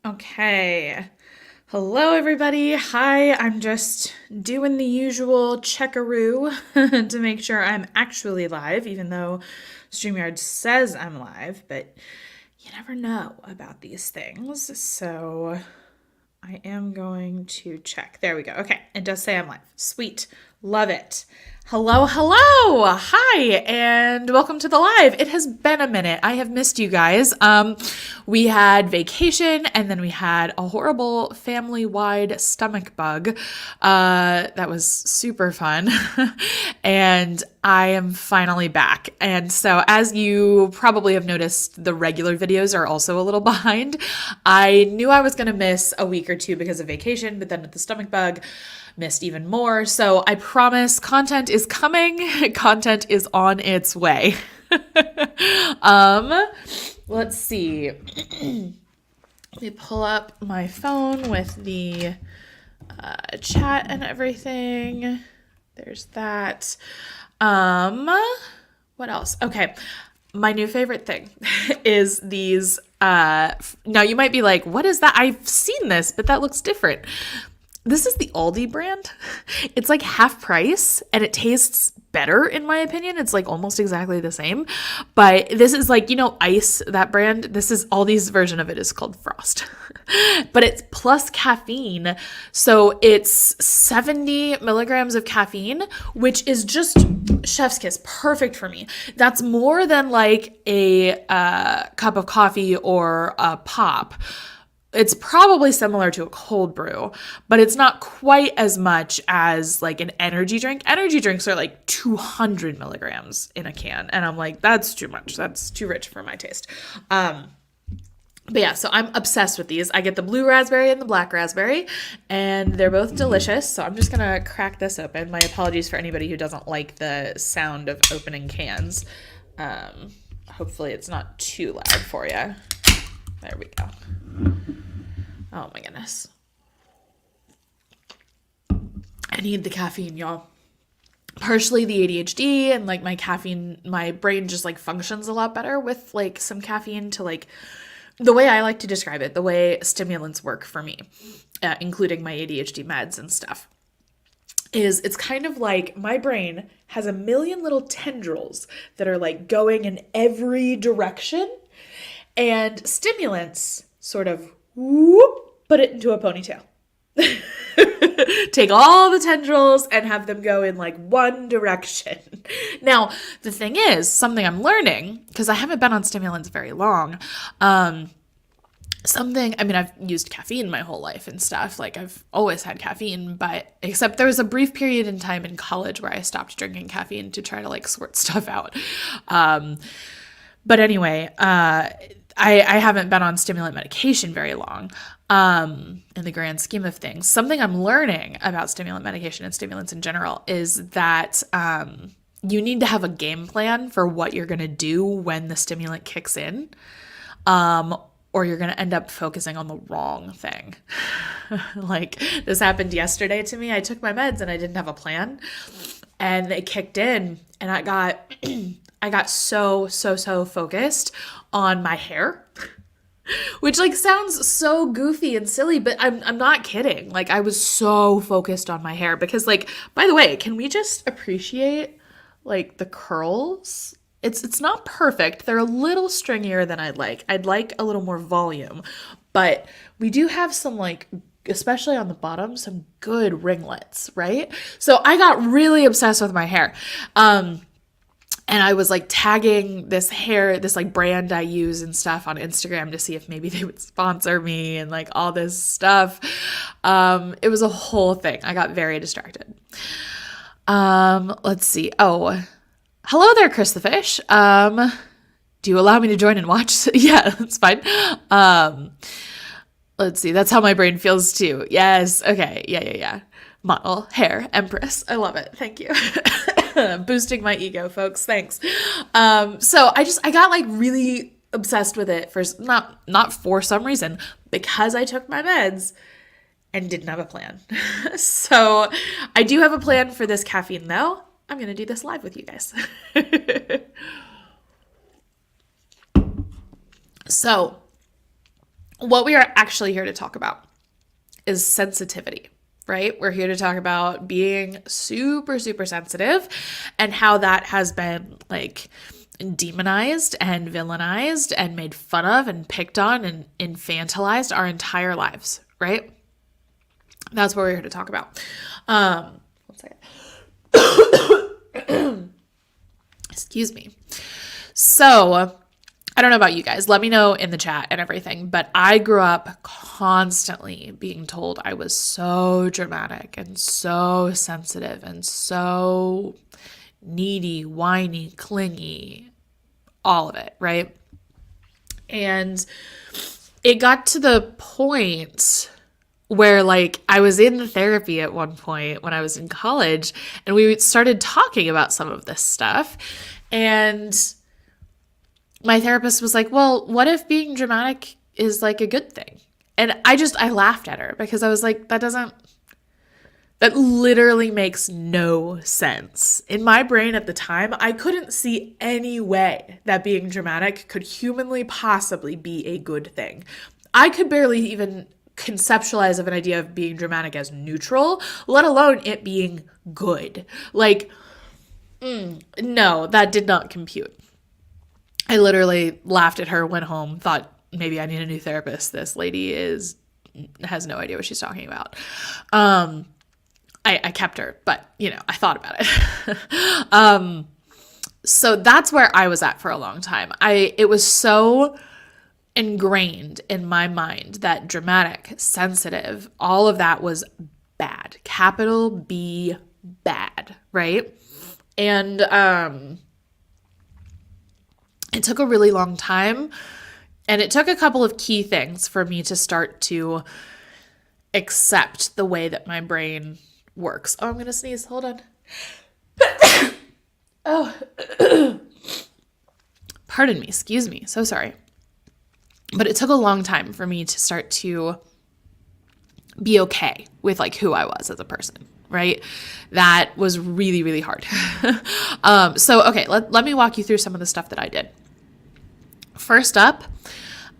Okay. Hello, everybody. Hi, I'm just doing the usual checkaroo to make sure I'm actually live, even though StreamYard says I'm live, but you never know about these things. So I am going to check. There we go. Okay, it does say I'm live. Sweet. Love it. Hello, hello. Hi, and welcome to the live. It has been a minute. I have missed you guys. We had vacation and then we had a horrible family-wide stomach bug. That was super fun. And I am finally back. And so as you probably have noticed, the regular videos are also a little behind. I knew I was going to miss a week or two because of vacation, but then with the stomach bug, missed even more. So I promise content is coming. Content is on its way. Let's see. Let me pull up my phone with the chat and everything. There's that. What else? Okay. My new favorite thing is these. Now you might be like, what is that? I've seen this, but that looks different. This is the Aldi brand. It's like half price and it tastes better in my opinion. It's like almost exactly the same. But this is like, Ice, that brand. This is Aldi's version of it is called Frost. But it's plus caffeine. So it's 70 milligrams of caffeine, which is just chef's kiss, perfect for me. That's more than like a cup of coffee or a pop. It's probably similar to a cold brew, but it's not quite as much as like an energy drink. Energy drinks are like 200 milligrams in a can. And I'm like, that's too much. That's too rich for my taste. But yeah, so I'm obsessed with these. I get the blue raspberry and the black raspberry, and they're both delicious. So I'm just going to crack this open. My apologies for anybody who doesn't like the sound of opening cans. Hopefully it's not too loud for you. There we go. Oh my goodness. I need the caffeine, y'all. Partially the ADHD and like my brain just like functions a lot better with like some caffeine to like, the way I like to describe it, the way stimulants work for me, including my ADHD meds and stuff, is it's kind of like my brain has a million little tendrils that are like going in every direction, and stimulants sort of put it into a ponytail. Take all the tendrils and have them go in like one direction. Now, the thing is, something I'm learning, because I haven't been on stimulants very long, I've used caffeine my whole life and stuff. Like I've always had caffeine, but except there was a brief period in time in college where I stopped drinking caffeine to try to like sort stuff out. But anyway, I haven't been on stimulant medication very long in the grand scheme of things. Something I'm learning about stimulant medication and stimulants in general is that you need to have a game plan for what you're going to do when the stimulant kicks in, or you're going to end up focusing on the wrong thing. Like this happened yesterday to me. I took my meds and I didn't have a plan, and they kicked in, and I got so focused on my hair, which like sounds so goofy and silly, but I'm not kidding. Like I was so focused on my hair because like, by the way, can we just appreciate like the curls? It's not perfect. They're a little stringier than I'd like. I'd like a little more volume, but we do have some like, especially on the bottom, some good ringlets, right? So I got really obsessed with my hair. And I was like tagging this like brand I use and stuff on Instagram to see if maybe they would sponsor me and like all this stuff. It was a whole thing. I got very distracted. Let's see. Oh, hello there, Chris the Fish. Do you allow me to join and watch? Yeah, that's fine. Let's see. That's how my brain feels too. Yes. Okay. Yeah. Model, hair, empress. I love it. Thank you. Boosting my ego, folks. Thanks. So I got like really obsessed with it for not for some reason, because I took my meds and didn't have a plan. So I do have a plan for this caffeine though. I'm going to do this live with you guys. So what we are actually here to talk about is sensitivity, right? We're here to talk about being super, super sensitive and how that has been like demonized and villainized and made fun of and picked on and infantilized our entire lives, right? That's what we're here to talk about. One second. Excuse me. So I don't know about you guys. Let me know in the chat and everything, but I grew up constantly being told I was so dramatic and so sensitive and so needy, whiny, clingy, all of it, right? And it got to the point where like I was in therapy at one point when I was in college, and we started talking about some of this stuff, and my therapist was like, well, what if being dramatic is like a good thing? And I laughed at her because I was like, that literally makes no sense. In my brain at the time, I couldn't see any way that being dramatic could humanly possibly be a good thing. I could barely even conceptualize of an idea of being dramatic as neutral, let alone it being good. Like, no, that did not compute. I literally laughed at her, went home, thought maybe I need a new therapist. This lady has no idea what she's talking about. I kept her, but I thought about it. So that's where I was at for a long time. It was so ingrained in my mind that dramatic, sensitive, all of that was bad. Capital B, bad, right? And it took a really long time, and it took a couple of key things for me to start to accept the way that my brain works. Oh, I'm going to sneeze. Hold on. Oh, pardon me. Excuse me. So sorry. But it took a long time for me to start to be okay with like who I was as a person, right? That was really, really hard. Okay, let me walk you through some of the stuff that I did. First up,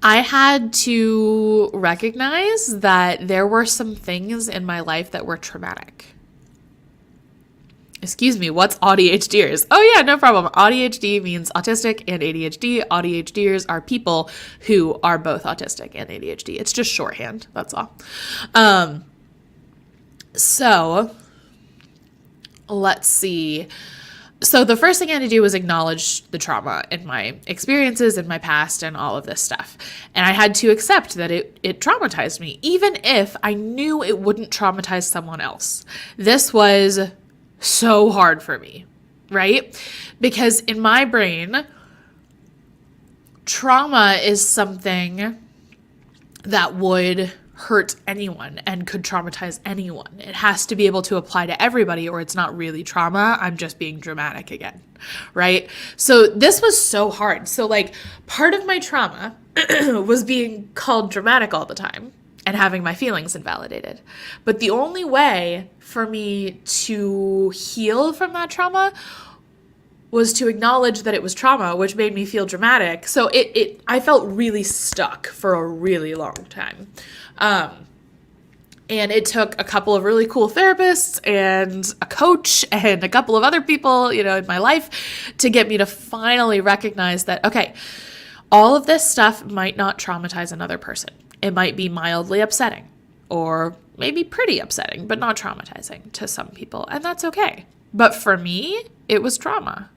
I had to recognize that there were some things in my life that were traumatic. Excuse me, what's auDHDers? Oh yeah, no problem. ADHD means autistic and ADHD. auDHDers are people who are both autistic and ADHD. It's just shorthand, that's all. So let's see. So the first thing I had to do was acknowledge the trauma in my experiences in my past and all of this stuff. And I had to accept that it traumatized me, even if I knew it wouldn't traumatize someone else. This was so hard for me, right? Because in my brain, trauma is something that would hurt anyone and could traumatize anyone. It has to be able to apply to everybody, or it's not really trauma. I'm just being dramatic again, right? So this was so hard. So like part of my trauma was being called dramatic all the time and having my feelings invalidated. But the only way for me to heal from that trauma was to acknowledge that it was trauma, which made me feel dramatic. So I felt really stuck for a really long time. And it took a couple of really cool therapists and a coach and a couple of other people, in my life to get me to finally recognize that, okay, all of this stuff might not traumatize another person. It might be mildly upsetting or maybe pretty upsetting, but not traumatizing to some people. And that's okay. But for me, it was trauma.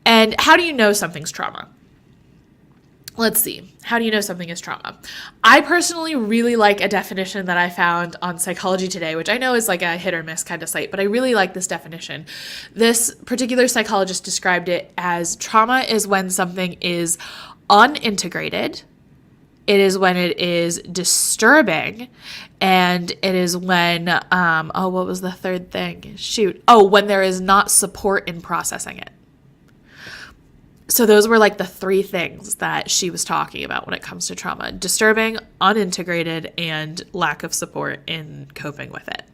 And how do you know something's trauma? Let's see. How do you know something is trauma? I personally really like a definition that I found on Psychology Today, which I know is like a hit or miss kind of site, but I really like this definition. This particular psychologist described it as trauma is when something is unintegrated, it is when it is disturbing, and it is when, what was the third thing? When there is not support in processing it. So those were like the three things that she was talking about when it comes to trauma: disturbing, unintegrated, and lack of support in coping with it.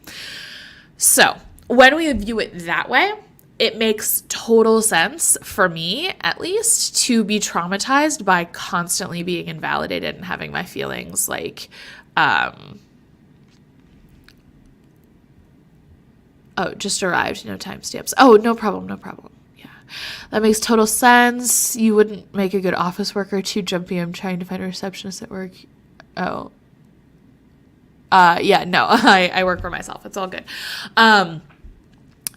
So when we view it that way, it makes total sense for me, at least, to be traumatized by constantly being invalidated and having my feelings like, oh, just arrived, no timestamps. Oh, no problem, no problem. Yeah, that makes total sense. You wouldn't make a good office worker, too jumpy. I'm trying to find a receptionist at work. Oh. Yeah, no, I work for myself. It's all good.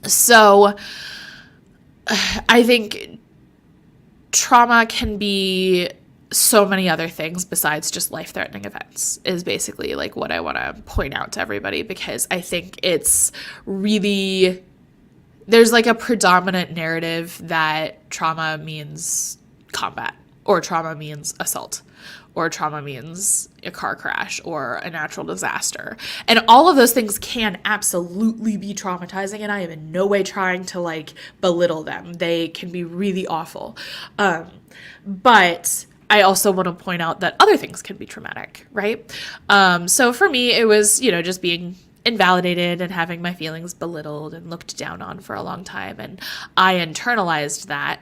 So I think trauma can be so many other things besides just life-threatening events is basically like what I want to point out to everybody, because I think it's really, there's like a predominant narrative that trauma means combat, or trauma means assault, or trauma means a car crash or a natural disaster. And all of those things can absolutely be traumatizing, and I am in no way trying to like belittle them. They can be really awful. But I also want to point out that other things can be traumatic, right? So for me, it was, just being invalidated and having my feelings belittled and looked down on for a long time. And I internalized that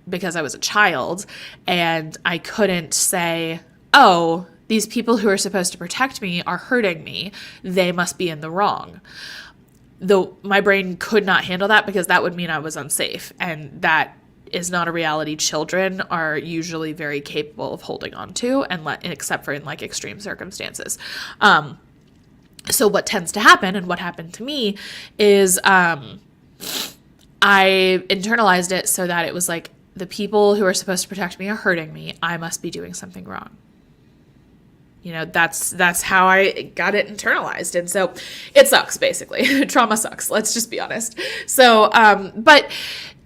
because I was a child, and I couldn't say, oh, these people who are supposed to protect me are hurting me. They must be in the wrong. Though my brain could not handle that, because that would mean I was unsafe. And that is not a reality children are usually very capable of holding on to, and except for in like extreme circumstances. So what tends to happen, and what happened to me, is I internalized it so that it was like, the people who are supposed to protect me are hurting me. I must be doing something wrong. That's how I got it internalized. And so it sucks, basically. Trauma sucks. Let's just be honest. So, but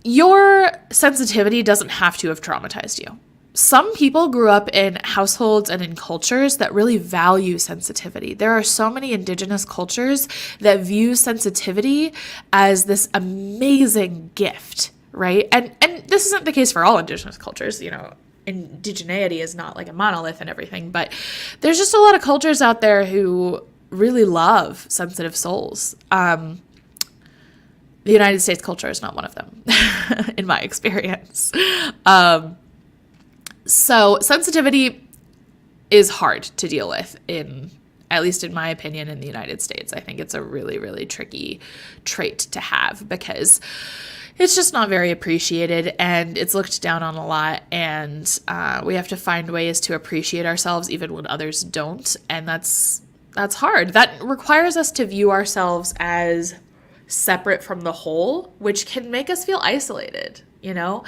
your sensitivity doesn't have to have traumatized you. Some people grew up in households and in cultures that really value sensitivity. There are so many indigenous cultures that view sensitivity as this amazing gift, right? And this isn't the case for all indigenous cultures. Indigeneity is not like a monolith and everything, but there's just a lot of cultures out there who really love sensitive souls. The United States culture is not one of them, in my experience. So sensitivity is hard to deal with, at least in my opinion, in the United States. I think it's a really, really tricky trait to have, because it's just not very appreciated, and it's looked down on a lot, and we have to find ways to appreciate ourselves even when others don't, and that's hard. That requires us to view ourselves as separate from the whole, which can make us feel isolated, and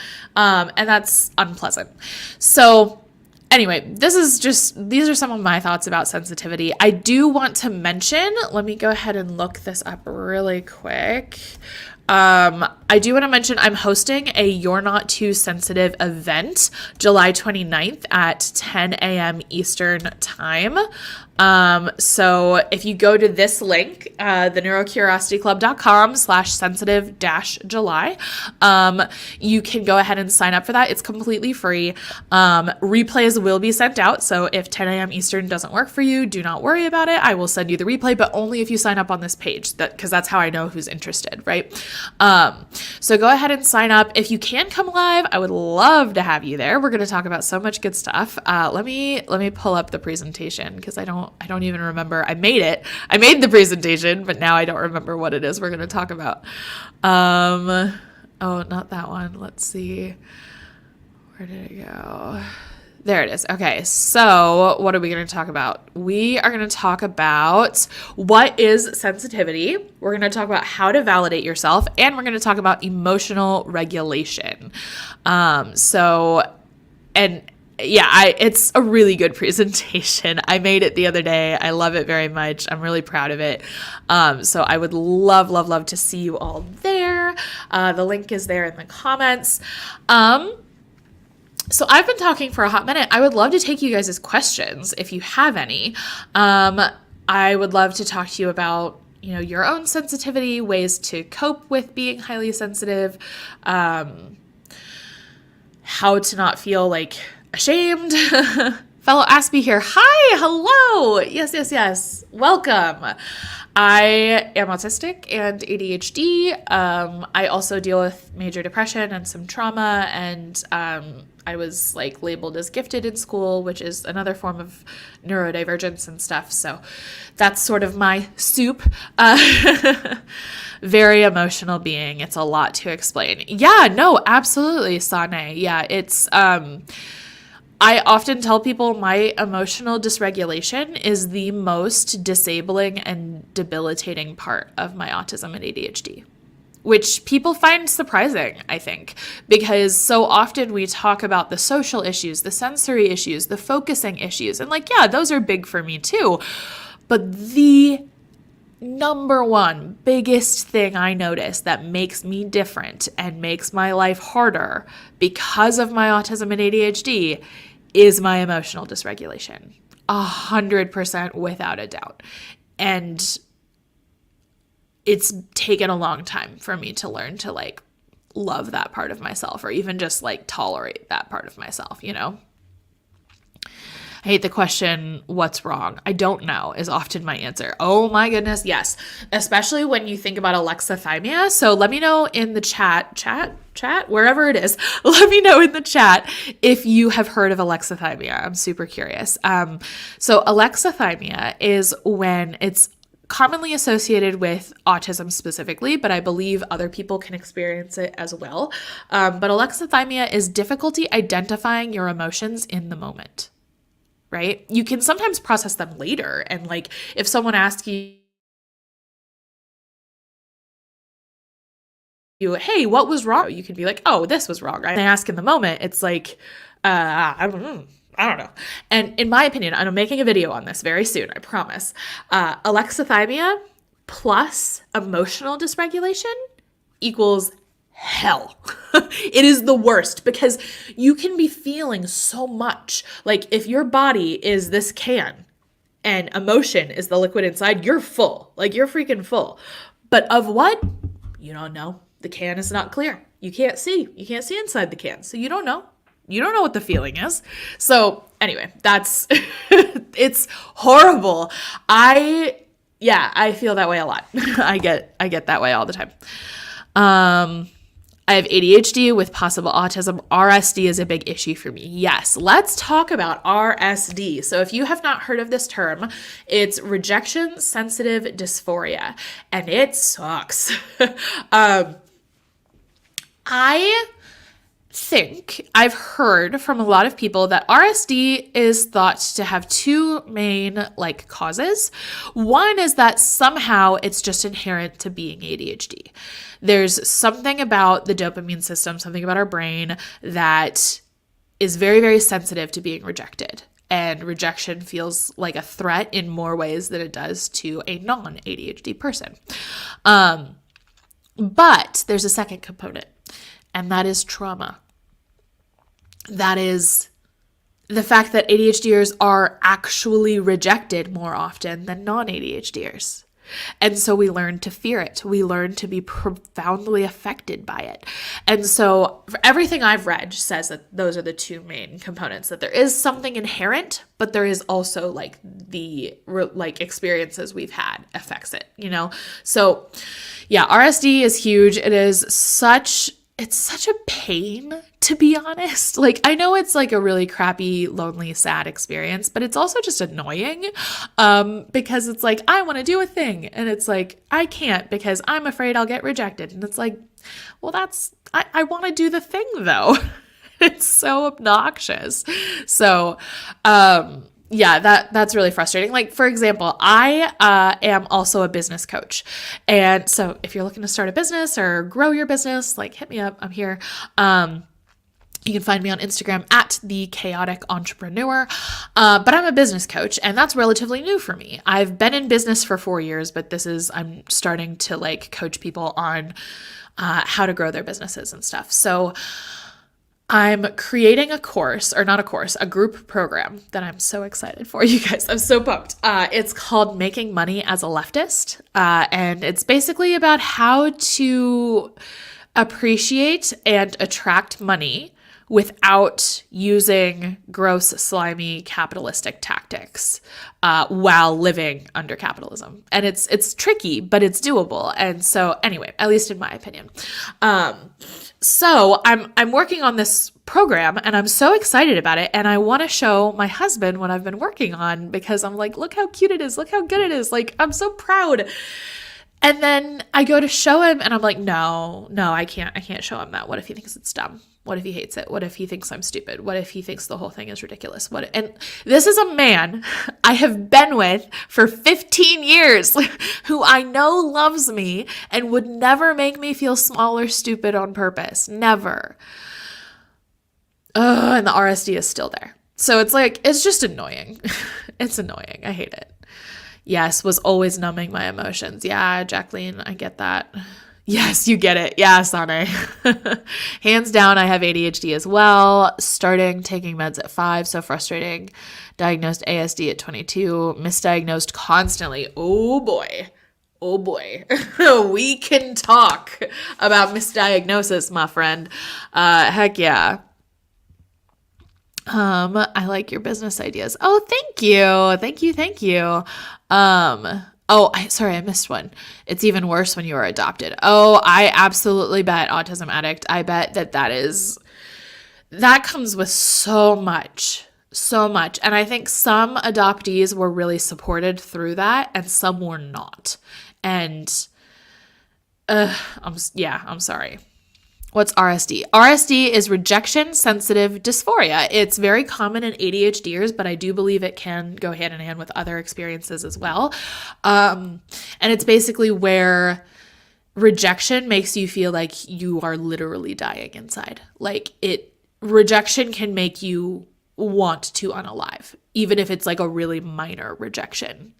that's unpleasant. So anyway, these are some of my thoughts about sensitivity. I do want to mention, let me go ahead and look this up really quick. I do want to mention I'm hosting a You're Not Too Sensitive event July 29th at 10 a.m. Eastern time. So if you go to this link, the neurocuriosityclub.com/sensitive-July, you can go ahead and sign up for that. It's completely free. Replays will be sent out. So if 10 a.m. Eastern doesn't work for you, do not worry about it. I will send you the replay, but only if you sign up on this page, because that's how I know who's interested, right? So go ahead and sign up. If you can come live, I would love to have you there. We're going to talk about so much good stuff. Let me pull up the presentation, because I don't even remember. I made the presentation, but now I don't remember what it is we're going to talk about. Oh, not that one. Let's see. Where did it go? There it is. Okay, so what are we going to talk about? We are going to talk about what is sensitivity. We're going to talk about how to validate yourself, and we're going to talk about emotional regulation. It's a really good presentation. I made it the other day. I love it very much. I'm really proud of it. So I would love, love, love to see you all there. The link is there in the comments. So I've been talking for a hot minute. I would love to take you guys' questions if you have any. I would love to talk to you about, your own sensitivity, ways to cope with being highly sensitive, how to not feel like ashamed, Fellow Aspie here. Hi, hello. Yes. Welcome. I am autistic and ADHD. I also deal with major depression and some trauma, and I was like labeled as gifted in school, which is another form of neurodivergence and stuff. So that's sort of my soup. Very emotional being. It's a lot to explain. Yeah, no, absolutely, Sane. Yeah, it's I often tell people my emotional dysregulation is the most disabling and debilitating part of my autism and ADHD, which people find surprising, I think, because so often we talk about the social issues, the sensory issues, the focusing issues, and like, yeah, those are big for me too. But the number one biggest thing I notice that makes me different and makes my life harder because of my autism and ADHD is my emotional dysregulation. 100% without a doubt. And it's taken a long time for me to learn to like love that part of myself, or even just like tolerate that part of myself, you know? I hate the question, what's wrong? I don't know is often my answer. Oh my goodness, yes. Especially when you think about alexithymia. So let me know in the chat, wherever it is, let me know in the chat if you have heard of alexithymia. I'm super curious. So alexithymia is when it's commonly associated with autism specifically, but I believe other people can experience it as well. But alexithymia is difficulty identifying your emotions in the moment. Right? You can sometimes process them later. And like, if someone asks you, hey, what was wrong? You can be like, oh, this was wrong. And I ask in the moment, it's like, I don't know. And in my opinion, I'm making a video on this very soon, I promise. Alexithymia plus emotional dysregulation equals hell. It is the worst because you can be feeling so much. Like if your body is this can and emotion is the liquid inside, you're full. Like you're freaking full. But of what? You don't know. The can is not clear. You can't see. You can't see inside the can. So you don't know. You don't know what the feeling is. So anyway, that's, it's horrible. I feel that way a lot. I get that way all the time. I have ADHD with possible autism. RSD is a big issue for me. Yes, let's talk about RSD. So if you have not heard of this term, it's rejection sensitive dysphoria, and it sucks. I think I've heard from a lot of people that RSD is thought to have two main like causes. One is that somehow it's just inherent to being ADHD. There's something about the dopamine system, something about our brain that is very, very sensitive to being rejected. And rejection feels like a threat in more ways than it does to a non-ADHD person. But there's a second component, and that is trauma. That is the fact that ADHDers are actually rejected more often than non-ADHDers. And so we learn to fear it. We learn to be profoundly affected by it. And so everything I've read says that those are the two main components, that there is something inherent, but there is also like the like experiences we've had affects it, you know? So yeah, RSD is huge. It's such a pain, to be honest. Like, I know it's like a really crappy, lonely, sad experience, but it's also just annoying because it's like, I want to do a thing. And it's like, I can't because I'm afraid I'll get rejected. And it's like, well, I want to do the thing though. It's so obnoxious. So, yeah, that's really frustrating. Like, for example, I am also a business coach. And so if you're looking to start a business or grow your business, like hit me up. I'm here. You can find me on Instagram at The Chaotic Entrepreneur. But I'm a business coach, and that's relatively new for me. I've been in business for 4 years, but I'm starting to like coach people on how to grow their businesses and stuff. So I'm creating a group program that I'm so excited for, you guys. I'm so pumped. It's called Making Money as a Leftist. And it's basically about how to appreciate and attract money without using gross, slimy, capitalistic tactics while living under capitalism. And it's tricky, but it's doable. And so anyway, at least in my opinion. So I'm working on this program and I'm so excited about it. And I want to show my husband what I've been working on because I'm like, look how cute it is. Look how good it is. Like, I'm so proud. And then I go to show him and I'm like, no, I can't show him that. What if he thinks it's dumb? What if he hates it? What if he thinks I'm stupid? What if he thinks the whole thing is ridiculous? And this is a man I have been with for 15 years who I know loves me and would never make me feel small or stupid on purpose. Never. And the RSD is still there. So it's like, it's just annoying. It's annoying. I hate it. Yes, was always numbing my emotions. Yeah, Jacqueline, I get that. Yes, you get it. Yeah, Sane. Hands down, I have ADHD as well. Starting taking meds at 5, so frustrating. Diagnosed ASD at 22. Misdiagnosed constantly. Oh boy. Oh boy. We can talk about misdiagnosis, my friend. Heck yeah. I like your business ideas. Oh, thank you. Thank you. Sorry, I missed one. It's even worse when you are adopted. Oh, I absolutely bet, Autism Addict. I bet that comes with so much. And I think some adoptees were really supported through that and some were not. And, I'm sorry. What's RSD? RSD is rejection sensitive dysphoria. It's very common in ADHDers, but I do believe it can go hand in hand with other experiences as well. And it's basically where rejection makes you feel like you are literally dying inside. Rejection can make you want to unalive, even if it's like a really minor rejection.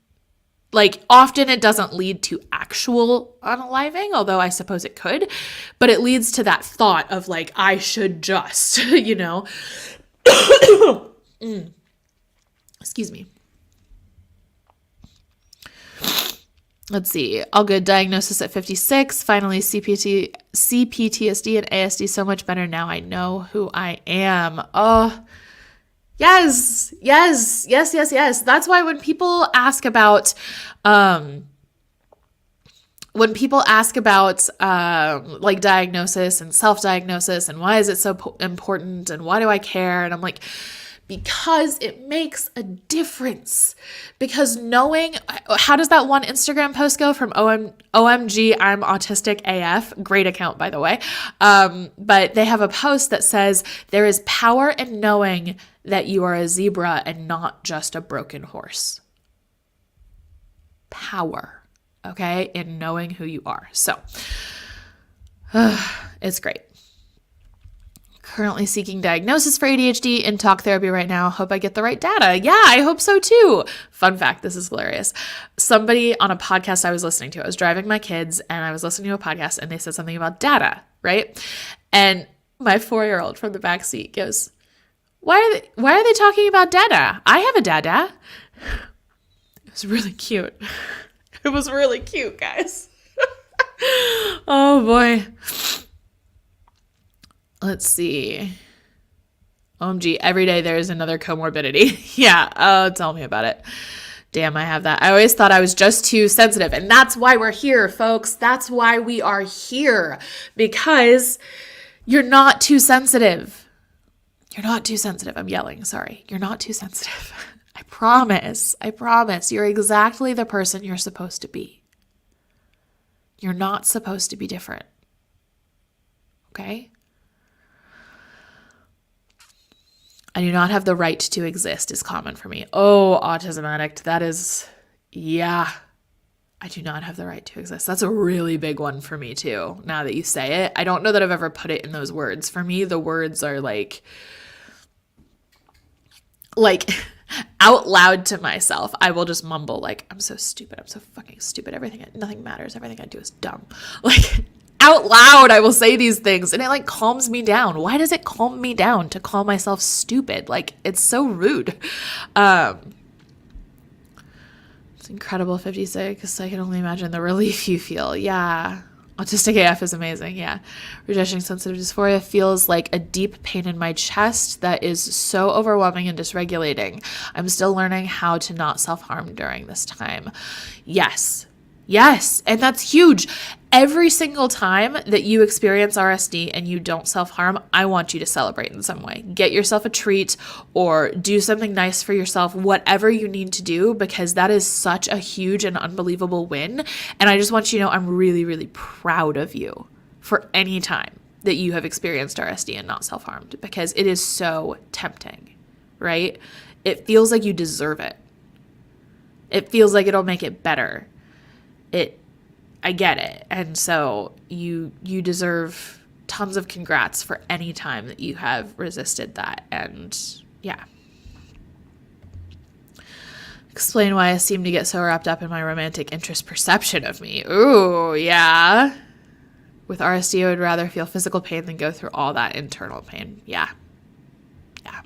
Like, often it doesn't lead to actual unaliving, although I suppose it could, but it leads to that thought of like, I should just, Excuse me. Let's see. All good. Diagnosis at 56. Finally, CPTSD and ASD so much better now. I know who I am. Oh, yes. That's why when people ask about, like diagnosis and self-diagnosis and why is it so important and why do I care? And I'm like, because it makes a difference. Because knowing, how does that one Instagram post go from OMG, I'm autistic AF? Great account, by the way. But they have a post that says, there is power in knowing that you are a zebra and not just a broken horse. Power, okay, in knowing who you are. So, it's great. Currently seeking diagnosis for ADHD in talk therapy right now. Hope I get the right data. Yeah, I hope so too. Fun fact, this is hilarious. Somebody on a podcast I was listening to, I was driving my kids and I was listening to a podcast and they said something about data, right? And my 4-year-old from the back seat goes, why are they talking about data? I have a dada. It was really cute. It was really cute, guys. Oh boy. Let's see. OMG, every day there is another comorbidity. Yeah, oh, tell me about it. Damn, I have that. I always thought I was just too sensitive. And that's why we're here, folks. That's why we are here. Because you're not too sensitive. You're not too sensitive. I'm yelling. Sorry. You're not too sensitive. I promise. You're exactly the person you're supposed to be. You're not supposed to be different. Okay? I do not have the right to exist is common for me. Oh, Autism Addict. That is, yeah. I do not have the right to exist. That's a really big one for me too. Now that you say it, I don't know that I've ever put it in those words. For me, the words are like out loud to myself. I will just mumble like, I'm so stupid. I'm so fucking stupid. Nothing matters. Everything I do is dumb. Like out loud, I will say these things and it like calms me down. Why does it calm me down to call myself stupid? Like it's so rude. It's incredible 56. I can only imagine the relief you feel. Yeah. Autistic AF is amazing. Yeah. Rejection sensitive dysphoria feels like a deep pain in my chest that is so overwhelming and dysregulating. I'm still learning how to not self-harm during this time. Yes. Yes. And that's huge. Every single time that you experience RSD and you don't self-harm, I want you to celebrate in some way. Get yourself a treat or do something nice for yourself, whatever you need to do, because that is such a huge and unbelievable win. And I just want you to know I'm really, really proud of you for any time that you have experienced RSD and not self-harmed, because it is so tempting, right? It feels like you deserve it. It feels like it'll make it better. I get it. And so you deserve tons of congrats for any time that you have resisted that. And yeah. Explain why I seem to get so wrapped up in my romantic interest perception of me. Ooh, yeah. With RSD, I would rather feel physical pain than go through all that internal pain. Yeah. Yeah.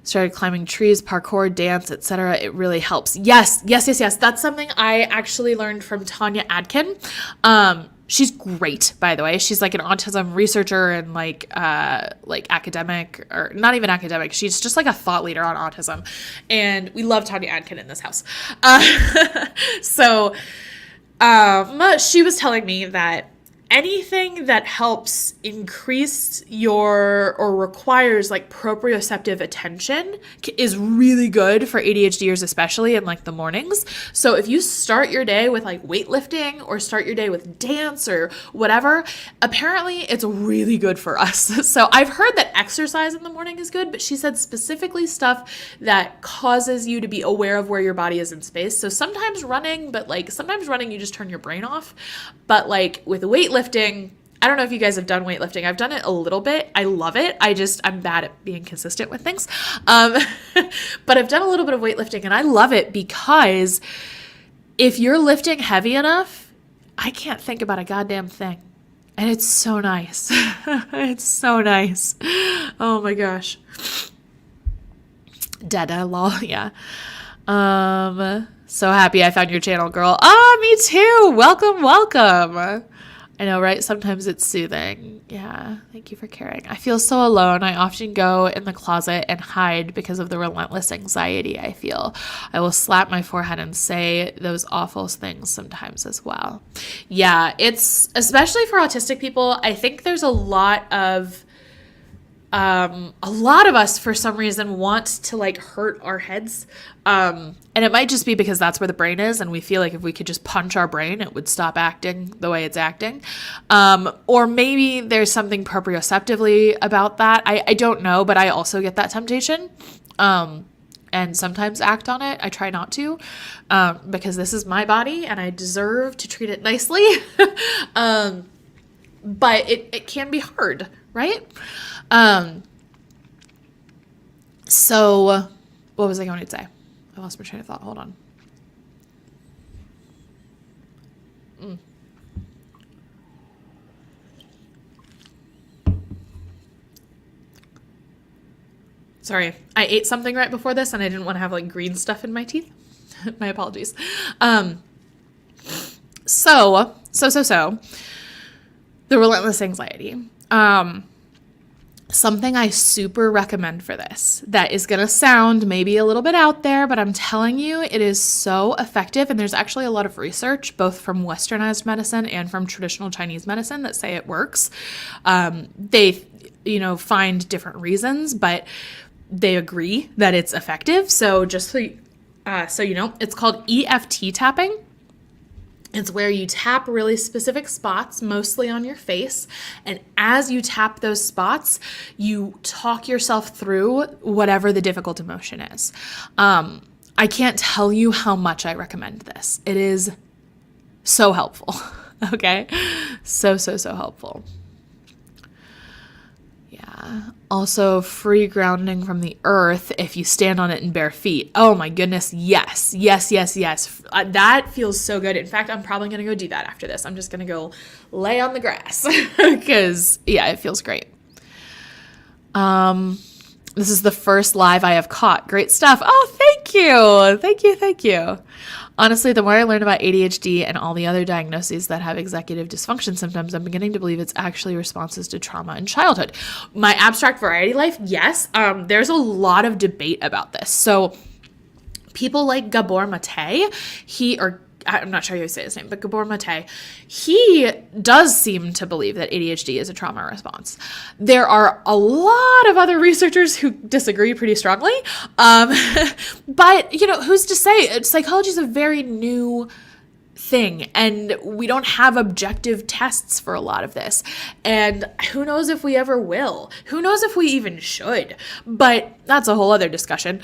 Started climbing trees, parkour, dance, etc. It really helps. Yes. That's something I actually learned from Tanya Adkin. She's great, by the way. She's like an autism researcher and like academic, or not even academic. She's just like a thought leader on autism. And we love Tanya Adkin in this house. She was telling me that anything that helps increase or requires like proprioceptive attention is really good for ADHDers, especially in like the mornings. So if you start your day with like weightlifting or start your day with dance or whatever, apparently it's really good for us. So I've heard that exercise in the morning is good, but she said specifically stuff that causes you to be aware of where your body is in space. So sometimes running, but like sometimes running, you just turn your brain off. But like with weightlifting, I don't know if you guys have done weightlifting. I've done it a little bit. I love it. I'm bad at being consistent with things. But I've done a little bit of weightlifting and I love it because if you're lifting heavy enough, I can't think about a goddamn thing. And it's so nice. It's so nice. Oh my gosh. Dada lol. Yeah. So happy I found your channel, girl. Me too. Welcome. I know, right? Sometimes it's soothing. Yeah. Thank you for caring. I feel so alone. I often go in the closet and hide because of the relentless anxiety I feel. I will slap my forehead and say those awful things sometimes as well. Yeah. It's especially for autistic people. I think there's a lot of us for some reason want to like hurt our heads. And it might just be because that's where the brain is. And we feel like if we could just punch our brain, it would stop acting the way it's acting. Or maybe there's something proprioceptively about that. I don't know, but I also get that temptation. And sometimes act on it. I try not to, because this is my body and I deserve to treat it nicely. But it can be hard, right? So what was I going to say? I lost my train of thought. Hold on. Sorry. I ate something right before this and I didn't want to have like green stuff in my teeth. My apologies. So the relentless anxiety. Something I super recommend for this that is going to sound maybe a little bit out there, but I'm telling you, it is so effective. And there's actually a lot of research, both from westernized medicine and from traditional Chinese medicine, that say it works. They, find different reasons, but they agree that it's effective. So just so you know, it's called EFT tapping. It's where you tap really specific spots, mostly on your face. And as you tap those spots, you talk yourself through whatever the difficult emotion is. I can't tell you how much I recommend this. It is so helpful. Okay? So helpful. Yeah. Also, free grounding from the earth if you stand on it in bare feet. Oh my goodness. Yes. That feels so good. In fact, I'm probably going to go do that after this. I'm just going to go lay on the grass because, yeah, it feels great. The This is the first live I have caught. Great stuff. Oh, thank you. Thank you. Thank you. Honestly, the more I learn about ADHD and all the other diagnoses that have executive dysfunction symptoms, I'm beginning to believe it's actually responses to trauma in childhood. My abstract variety life, yes. There's a lot of debate about this. So people like Gabor Mate, I'm not sure how you say his name, but Gabor Mate, he does seem to believe that ADHD is a trauma response. There are a lot of other researchers who disagree pretty strongly. But, who's to say? Psychology is a very new thing, and we don't have objective tests for a lot of this. And who knows if we ever will? Who knows if we even should? But that's a whole other discussion.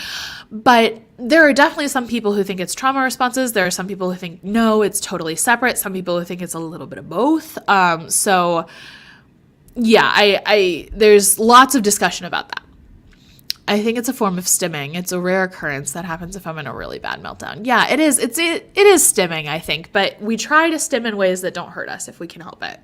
But there are definitely some people who think it's trauma responses. There are some people who think, no, it's totally separate. Some people who think it's a little bit of both. So yeah, there's lots of discussion about that. I think it's a form of stimming. It's a rare occurrence that happens if I'm in a really bad meltdown. Yeah, it is. It is stimming, I think, but we try to stim in ways that don't hurt us if we can help it.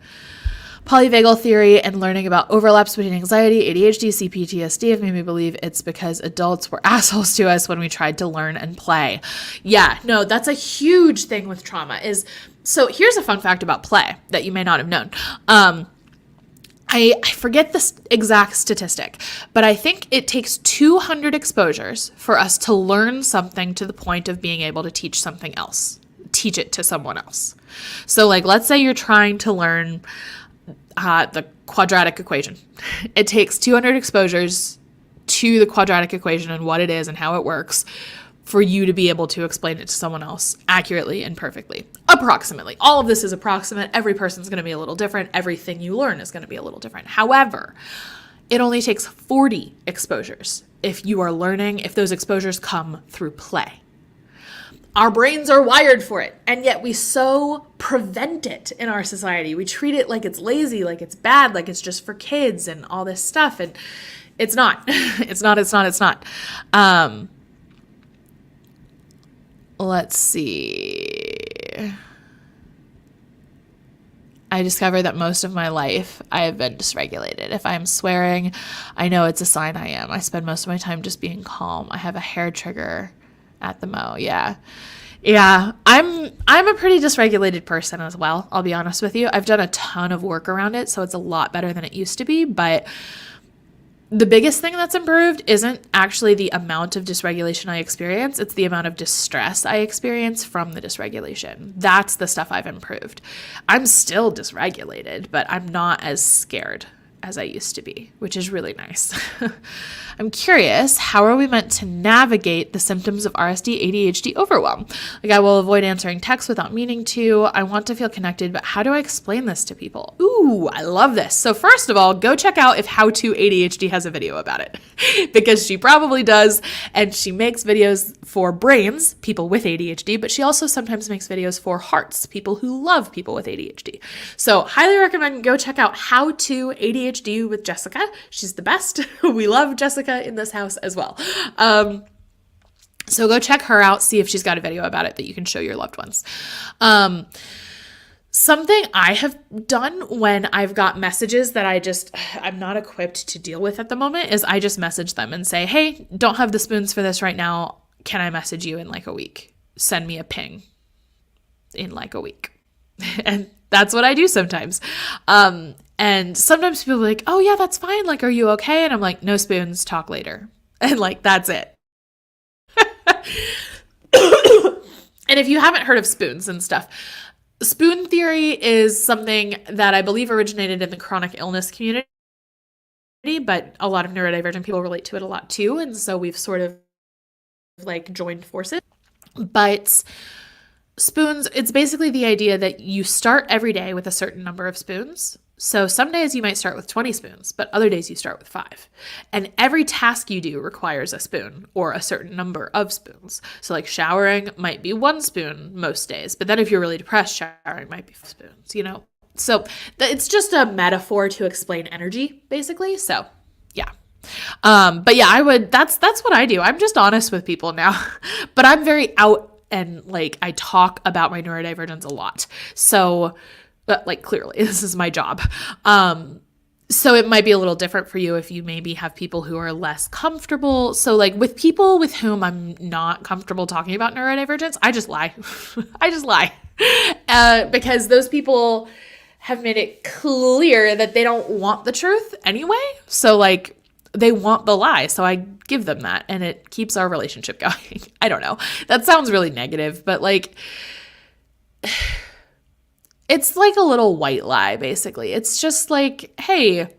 Polyvagal theory and learning about overlaps between anxiety, ADHD, CPTSD have made me believe it's because adults were assholes to us when we tried to learn and play. Yeah, no, that's a huge thing with trauma. So here's a fun fact about play that you may not have known. I forget the exact statistic, but I think it takes 200 exposures for us to learn something to the point of being able to teach it to someone else. So let's say you're trying to learn the quadratic equation. It takes 200 exposures to the quadratic equation and what it is and how it works for you to be able to explain it to someone else accurately and perfectly. Approximately. All of this is approximate. Every person's going to be a little different. Everything you learn is going to be a little different. However, it only takes 40 exposures if those exposures come through play. Our brains are wired for it, and yet we so prevent it in our society. We treat it like it's lazy, like it's bad, like it's just for kids and all this stuff, and it's not. It's not. Let's see. I discovered that most of my life I have been dysregulated. If I'm swearing, I know it's a sign I am. I spend most of my time just being calm. I have a hair trigger at the mo. Yeah. I'm a pretty dysregulated person as well. I'll be honest with you. I've done a ton of work around it, so it's a lot better than it used to be, but the biggest thing that's improved isn't actually the amount of dysregulation I experience. It's the amount of distress I experience from the dysregulation. That's the stuff I've improved. I'm still dysregulated, but I'm not as scared as I used to be, which is really nice. I'm curious, how are we meant to navigate the symptoms of RSD, ADHD overwhelm? I will avoid answering texts without meaning to. I want to feel connected, but how do I explain this to people? Ooh, I love this. So first of all, go check out if How to ADHD has a video about it, because she probably does, and she makes videos for brains, people with ADHD, but she also sometimes makes videos for hearts, people who love people with ADHD. So highly recommend go check out How to ADHD with Jessica. She's the best. We love Jessica in this house as well. So go check her out, see if she's got a video about it that you can show your loved ones. Something I have done when I've got messages that I'm not equipped to deal with at the moment is I just message them and say, hey, don't have the spoons for this right now. Can I message you in a week? Send me a ping in a week. And that's what I do sometimes. And sometimes people are like, oh yeah, that's fine. Are you okay? And I'm like, no spoons, talk later. And that's it. And if you haven't heard of spoons and stuff, spoon theory is something that I believe originated in the chronic illness community, but a lot of neurodivergent people relate to it a lot too. And so we've sort of joined forces. But spoons, it's basically the idea that you start every day with a certain number of spoons. So some days you might start with 20 spoons, but other days you start with 5. And every task you do requires a spoon or a certain number of spoons. So showering might be 1 spoon most days, but then if you're really depressed, showering might be 5 spoons, So it's just a metaphor to explain energy, basically. So yeah. But yeah, that's what I do. I'm just honest with people now, but I'm very out and I talk about my neurodivergence a lot. So, but clearly this is my job. So it might be a little different for you if you maybe have people who are less comfortable. So like with people with whom I'm not comfortable talking about neurodivergence, I just lie. I just lie. Because those people have made it clear that they don't want the truth anyway. So like they want the lie. So I give them that and it keeps our relationship going. I don't know. That sounds really negative, but like it's like a little white lie, basically. It's just like, hey,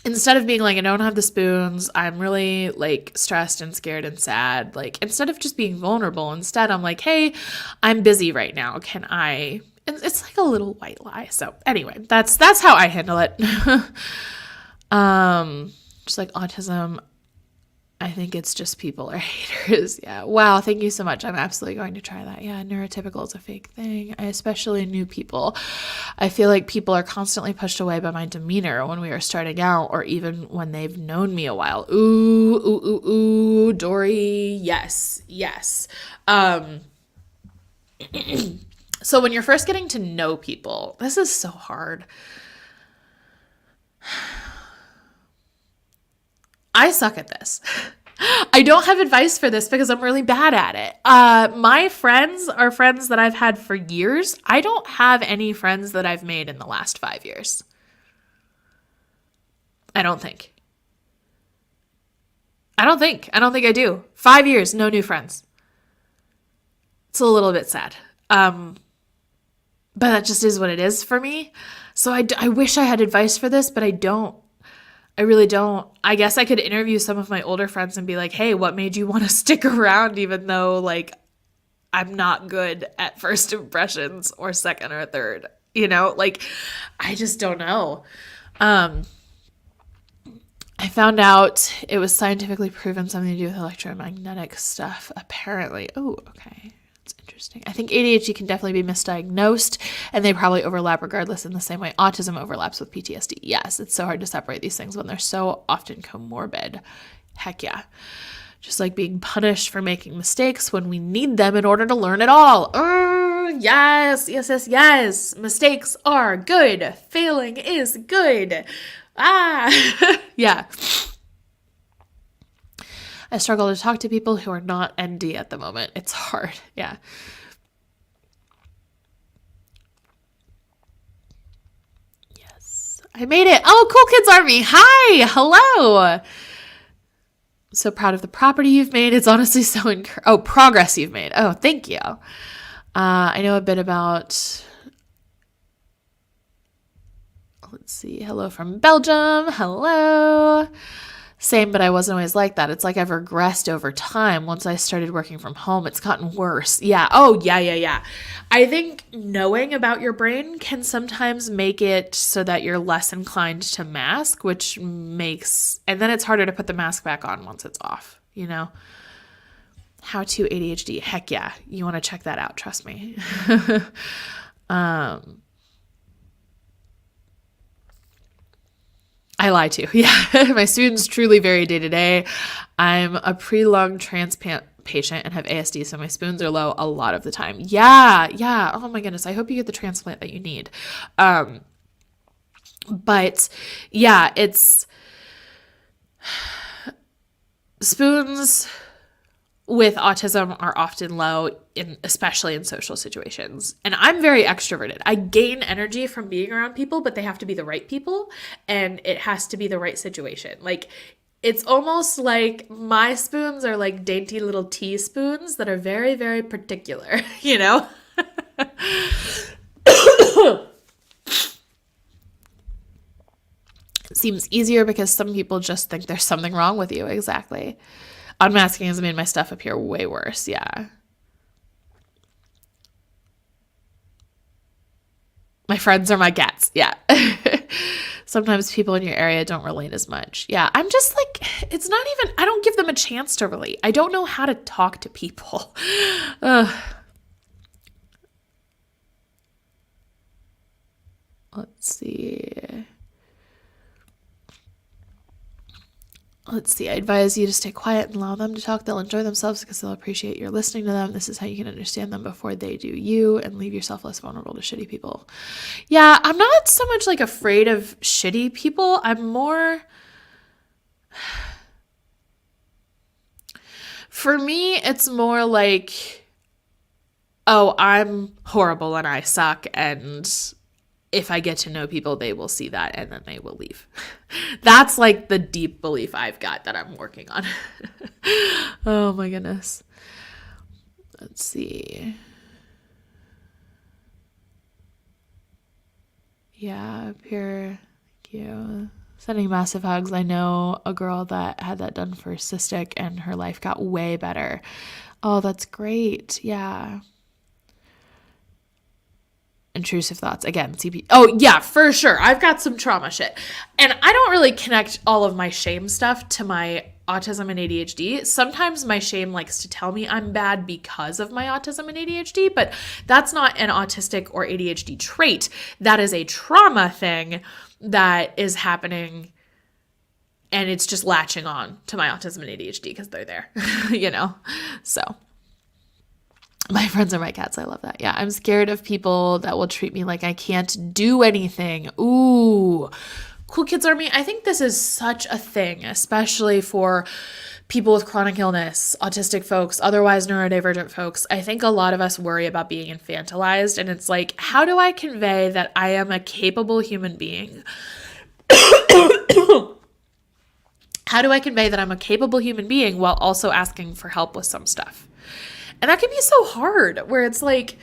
instead of being like, I don't have the spoons, I'm really like stressed and scared and sad. Like, instead of just being vulnerable, instead I'm like, hey, I'm busy right now. Can I? And it's like a little white lie. So anyway, that's how I handle it. Just like autism, I think it's just people are haters. Yeah. Wow. Thank you so much. I'm absolutely going to try that. Yeah. Neurotypical is a fake thing. I especially new people. I feel like people are constantly pushed away by my demeanor when we are starting out or even when they've known me a while. Ooh, ooh, ooh, ooh, Dory. Yes. Yes. So when you're first getting to know people, this is so hard. I suck at this. I don't have advice for this because I'm really bad at it. My friends are friends that I've had for years. I don't have any friends that I've made in the last 5 years. I don't think I do. 5 years, no new friends. It's a little bit sad. But that just is what it is for me. So I wish I had advice for this, but I don't. I really don't. I guess I could interview some of my older friends and be like, hey, what made you want to stick around even though like I'm not good at first impressions or second or third, like I just don't know. I found out it was scientifically proven something to do with electromagnetic stuff, apparently. Oh, okay. Interesting. I think ADHD can definitely be misdiagnosed and they probably overlap regardless in the same way autism overlaps with PTSD. Yes, it's so hard to separate these things when they're so often comorbid. Heck yeah. Just like being punished for making mistakes when we need them in order to learn it all. Yes. Mistakes are good. Failing is good. Yeah. I struggle to talk to people who are not ND at the moment. It's hard. Yeah. Yes. I made it. Oh, Cool Kids Army. Hi. Hello. So proud of the property you've made. It's honestly so progress you've made. Oh, thank you. I know a bit about, let's see. Hello from Belgium. Hello. Same, but I wasn't always like that. It's like I've regressed over time. Once I started working from home, it's gotten worse. Yeah. Oh, yeah. I think knowing about your brain can sometimes make it so that you're less inclined to mask, which makes, and then it's harder to put the mask back on once it's off, How to ADHD. Heck yeah. You want to check that out. Trust me. I lie too. Yeah. My students truly vary day to day. I'm a pre-lung transplant patient and have ASD, so my spoons are low a lot of the time. Yeah. Oh my goodness. I hope you get the transplant that you need. But yeah, it's spoons with autism are often low, especially in social situations. And I'm very extroverted. I gain energy from being around people, but they have to be the right people, and it has to be the right situation. Like, it's almost like my spoons are like dainty little teaspoons that are very, very particular, It seems easier because some people just think there's something wrong with you. Exactly. Unmasking has made my stuff appear way worse. Yeah. My friends are my cats. Yeah. Sometimes people in your area don't relate as much. Yeah. I'm just like, it's not even, I don't give them a chance to relate. I don't know how to talk to people. Let's see. let's see. I advise you to stay quiet and allow them to talk. They'll enjoy themselves because they'll appreciate your listening to them. This is how you can understand them before they do you, and leave yourself less vulnerable to shitty people. Yeah, I'm not so much like afraid of shitty people. I'm more... For me, it's more like, oh, I'm horrible and I suck, and if I get to know people, they will see that and then they will leave. That's like the deep belief I've got that I'm working on. Oh my goodness. Let's see. Yeah, pure. Thank you. Sending massive hugs. I know a girl that had that done for cystic and her life got way better. Oh, that's great. Yeah. Intrusive thoughts. Again, CP. Oh, yeah, for sure. I've got some trauma shit. And I don't really connect all of my shame stuff to my autism and ADHD. Sometimes my shame likes to tell me I'm bad because of my autism and ADHD, but that's not an autistic or ADHD trait. That is a trauma thing that is happening, and it's just latching on to my autism and ADHD because they're there, you know? So my friends are my cats. I love that. Yeah, I'm scared of people that will treat me like I can't do anything. Ooh, Cool Kids Army. I think this is such a thing, especially for people with chronic illness, autistic folks, otherwise neurodivergent folks. I think a lot of us worry about being infantilized, and it's like, how do I convey that I am a capable human being? How do I convey that I'm a capable human being while also asking for help with some stuff? And that can be so hard, where it's like,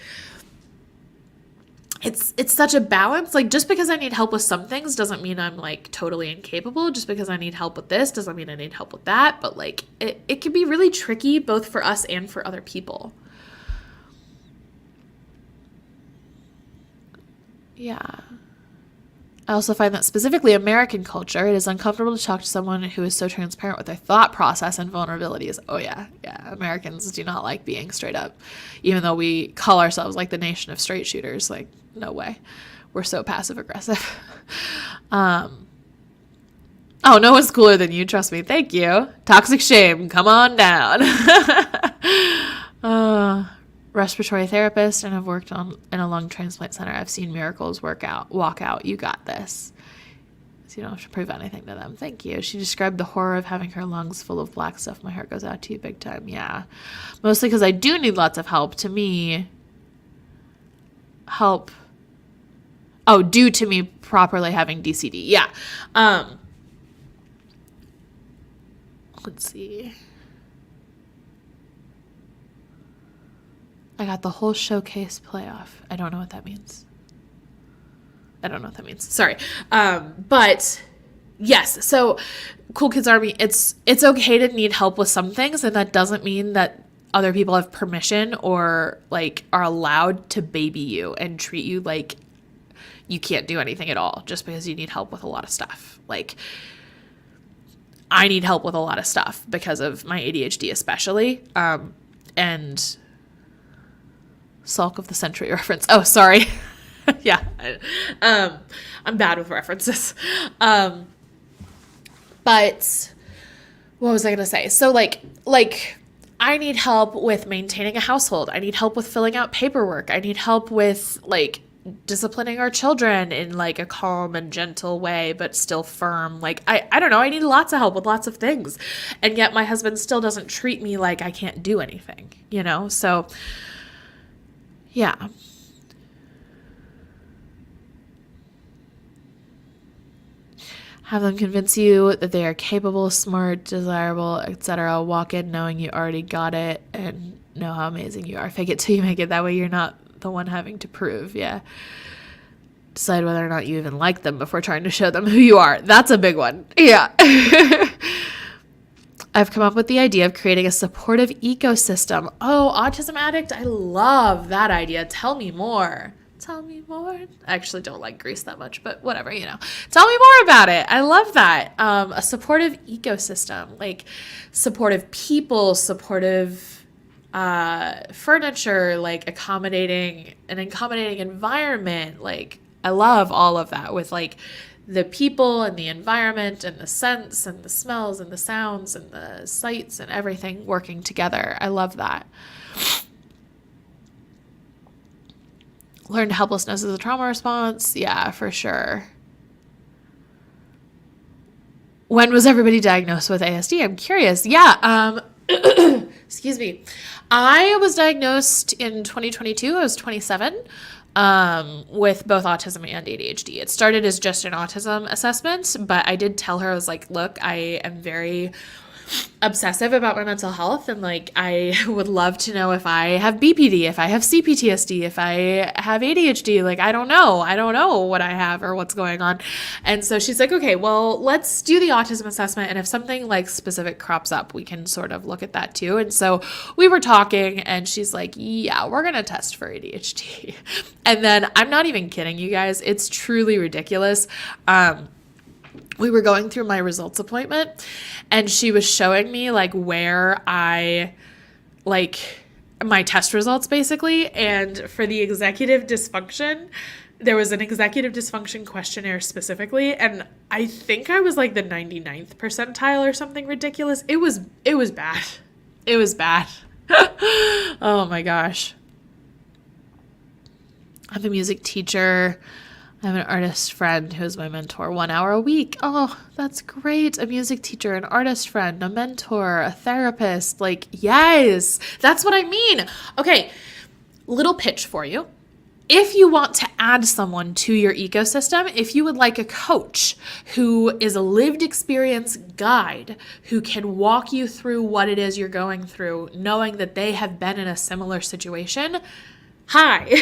it's such a balance. Like, just because I need help with some things doesn't mean I'm like totally incapable. Just because I need help with this doesn't mean I need help with that. But like, it can be really tricky both for us and for other people. Yeah. I also find that specifically American culture, it is uncomfortable to talk to someone who is so transparent with their thought process and vulnerabilities. Oh yeah. Americans do not like being straight up, even though we call ourselves like the nation of straight shooters. Like, no way. We're so passive aggressive. Oh, no one's cooler than you. Trust me. Thank you. Toxic shame. Come on down. Respiratory therapist, and have worked in a lung transplant center. I've seen miracles walk out. You got this. So you don't have to prove anything to them. Thank you. She described the horror of having her lungs full of black stuff. My heart goes out to you big time. Yeah. Mostly because I do need lots of help. To me, help. Oh, due to me properly having DCD. Yeah. Let's see. I got the whole showcase playoff. I don't know what that means. Sorry. But yes, so Cool Kids Army, it's okay to need help with some things, and that doesn't mean that other people have permission or like are allowed to baby you and treat you like you can't do anything at all just because you need help with a lot of stuff. Like, I need help with a lot of stuff because of my ADHD especially. And Sulk of the Century reference. Oh, sorry. Yeah. I'm bad with references. But what was I going to say? So like I need help with maintaining a household. I need help with filling out paperwork. I need help with like disciplining our children in like a calm and gentle way, but still firm. Like, I don't know. I need lots of help with lots of things. And yet my husband still doesn't treat me like I can't do anything, you know? So yeah. Have them convince you that they are capable, smart, desirable, etc. Walk in knowing you already got it and know how amazing you are. Fake it till you make it. That way you're not the one having to prove. Yeah. Decide whether or not you even like them before trying to show them who you are. That's a big one. Yeah. I've come up with the idea of creating a supportive ecosystem. Oh, autism addict. I love that idea. Tell me more. Tell me more. I actually don't like Grease that much, but whatever, you know. Tell me more about it. I love that. A supportive ecosystem, like supportive people, supportive furniture, like an accommodating environment. Like, I love all of that with like the people and the environment and the scents and the smells and the sounds and the sights and everything working together. I love that. Learned helplessness as a trauma response. Yeah, for sure. When was everybody diagnosed with ASD? I'm curious. Yeah. Excuse me. I was diagnosed in 2022. I was 27 with both autism and ADHD. It started as just an autism assessment, but I did tell her, I was like, look, I am very obsessive about my mental health, and like I would love to know if I have BPD, if I have CPTSD, if I have ADHD. Like I don't know what I have or what's going on. And so she's like, okay, well, let's do the autism assessment, and if something like specific crops up, we can sort of look at that too. And so we were talking, and she's like, yeah, we're gonna test for ADHD. And then I'm not even kidding you guys, it's truly ridiculous. We were going through my results appointment, and she was showing me like where I like my test results basically. And for the executive dysfunction, there was an executive dysfunction questionnaire specifically. And I think I was like the 99th percentile or something ridiculous. It was bad. It was bad. Oh my gosh. I'm a music teacher. I have an artist friend who's my mentor 1 hour a week. Oh, that's great. A music teacher, an artist friend, a mentor, a therapist. Like, yes, that's what I mean. Okay, little pitch for you. If you want to add someone to your ecosystem, if you would like a coach who is a lived experience guide, who can walk you through what it is you're going through, knowing that they have been in a similar situation, hi,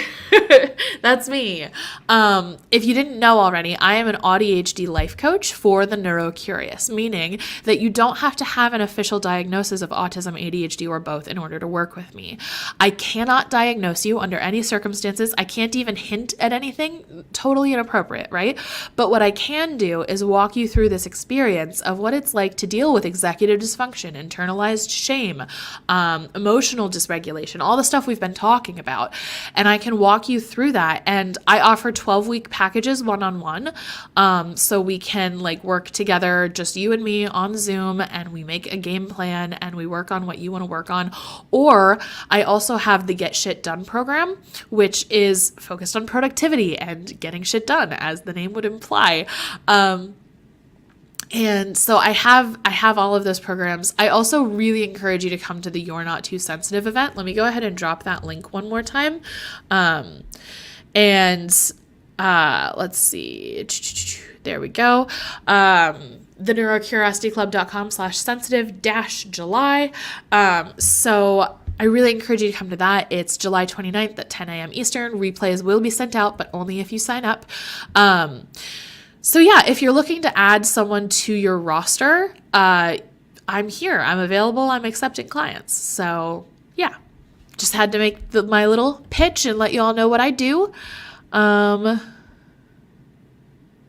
that's me. If you didn't know already, I am an auDHD life coach for the neurocurious, meaning that you don't have to have an official diagnosis of autism, ADHD, or both in order to work with me. I cannot diagnose you under any circumstances. I can't even hint at anything. Totally inappropriate, right? But what I can do is walk you through this experience of what it's like to deal with executive dysfunction, internalized shame, emotional dysregulation, all the stuff we've been talking about. And I can walk you through that. And I offer 12-week packages one-on-one. So we can like work together, just you and me on Zoom, and we make a game plan and we work on what you want to work on. Or I also have the Get Shit Done program, which is focused on productivity and getting shit done, as the name would imply. And so I have all of those programs. I also really encourage you to come to the You're Not Too Sensitive event. Let me go ahead and drop that link one more time. Let's see. There we go. theneurocuriosityclub.com/sensitive-July. So I really encourage you to come to that. It's July 29th at 10 a.m. Eastern. Replays will be sent out, but only if you sign up. So yeah, if you're looking to add someone to your roster, I'm here. I'm available. I'm accepting clients. So yeah, just had to make my little pitch and let you all know what I do. To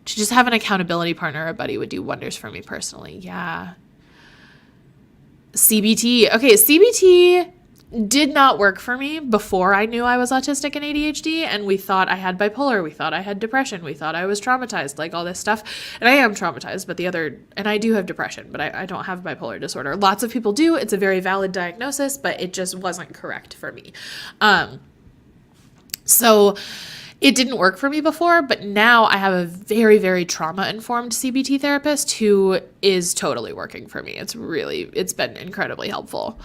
just have an accountability partner, a buddy would do wonders for me personally. Yeah. CBT. Okay, CBT did not work for me before I knew I was autistic and ADHD, and we thought I had bipolar, we thought I had depression, we thought I was traumatized, like all this stuff. And I am traumatized, and I do have depression, but I don't have bipolar disorder. Lots of people do. It's a very valid diagnosis, but it just wasn't correct for me. So it didn't work for me before, but now I have a very, very trauma-informed CBT therapist who is totally working for me. It's been incredibly helpful.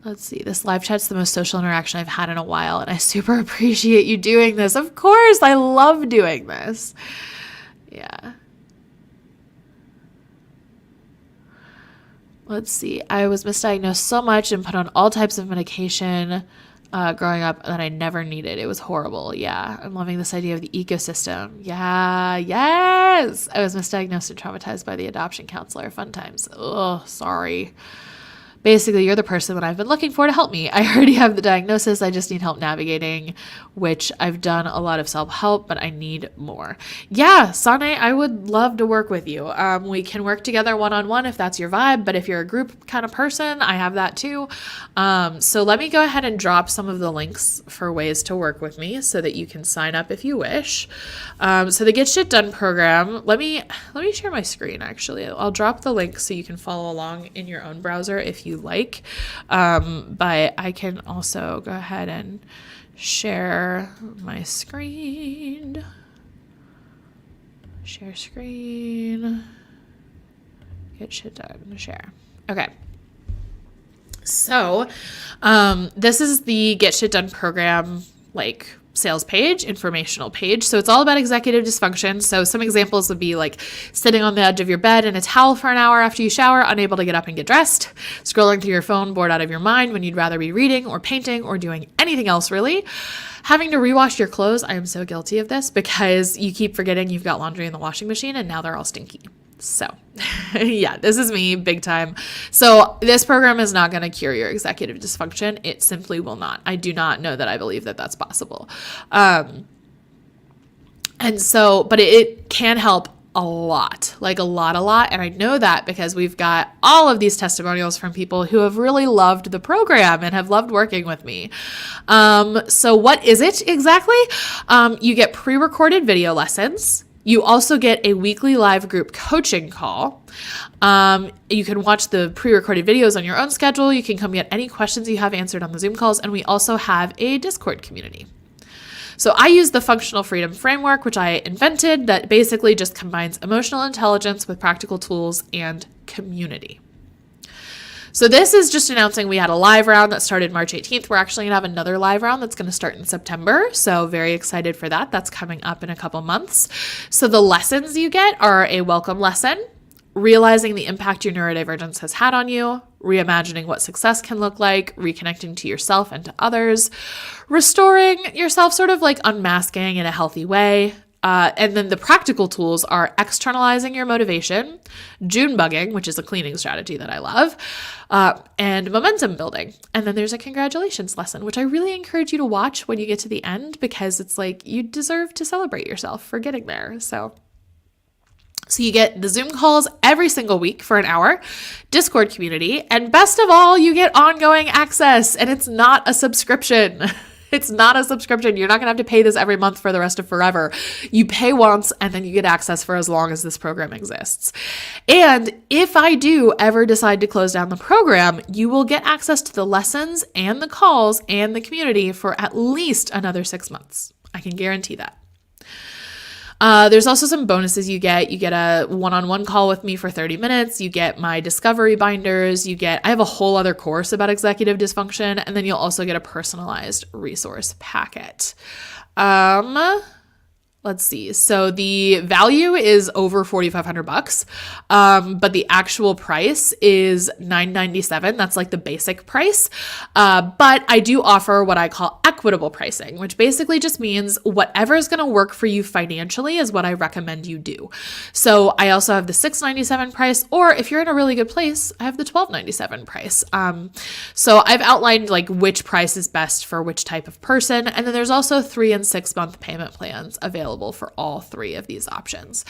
Let's see. This live chat's the most social interaction I've had in a while, and I super appreciate you doing this. Of course, I love doing this. Yeah. Let's see. I was misdiagnosed so much and put on all types of medication growing up that I never needed. It was horrible. Yeah. I'm loving this idea of the ecosystem. Yeah. Yes. I was misdiagnosed and traumatized by the adoption counselor. Fun times. Oh, sorry. basically, you're the person that I've been looking for to help me. I already have the diagnosis. I just need help navigating, which I've done a lot of self-help, but I need more. Yeah, Sane, I would love to work with you. We can work together one-on-one if that's your vibe, but if you're a group kind of person, I have that too. So let me go ahead and drop some of the links for ways to work with me so that you can sign up if you wish. So the Get Shit Done program, let me share my screen actually. I'll drop the link so you can follow along in your own browser if you like. But I can also go ahead and share my screen. Share screen. Get shit done. Share. Okay. So, this is the Get Shit Done program, like sales page, informational page. So it's all about executive dysfunction. So some examples would be like sitting on the edge of your bed in a towel for an hour after you shower, unable to get up and get dressed, scrolling through your phone, bored out of your mind when you'd rather be reading or painting or doing anything else really. Having to rewash your clothes. I am so guilty of this because you keep forgetting you've got laundry in the washing machine and now they're all stinky. So yeah, this is me big time. So this program is not going to cure your executive dysfunction. It simply will not. I do not know that I believe that that's possible. And so, but it can help a lot, like a lot. And I know that because we've got all of these testimonials from people who have really loved the program and have loved working with me. So what is it exactly? You get pre-recorded video lessons. You also get a weekly live group coaching call. You can watch the pre-recorded videos on your own schedule. You can come get any questions you have answered on the Zoom calls. And we also have a Discord community. So I use the functional freedom framework, which I invented, that basically just combines emotional intelligence with practical tools and community. So this is just announcing we had a live round that started March 18th. We're actually going to have another live round that's going to start in September. So very excited for that. That's coming up in a couple months. So the lessons you get are a welcome lesson, realizing the impact your neurodivergence has had on you, reimagining what success can look like, reconnecting to yourself and to others, restoring yourself, sort of like unmasking in a healthy way. And then the practical tools are externalizing your motivation, June bugging, which is a cleaning strategy that I love, and momentum building. And then there's a congratulations lesson, which I really encourage you to watch when you get to the end, because it's like you deserve to celebrate yourself for getting there. So you get the Zoom calls every single week for an hour, Discord community, and best of all, you get ongoing access, and it's not a subscription. It's not a subscription. You're not going to have to pay this every month for the rest of forever. You pay once and then you get access for as long as this program exists. And if I do ever decide to close down the program, you will get access to the lessons and the calls and the community for at least another 6 months. I can guarantee that. There's also some bonuses you get. You get a one-on-one call with me for 30 minutes. You get my discovery binders. I have a whole other course about executive dysfunction, and then you'll also get a personalized resource packet. Let's see. So the value is over $4,500, but the actual price is $997. That's like the basic price. But I do offer what I call equitable pricing, which basically just means whatever is going to work for you financially is what I recommend you do. So I also have the $697 price, or if you're in a really good place, I have the $1297 price. So I've outlined like which price is best for which type of person. And then there's also 3 and 6 month payment plans available for all 3 of these options.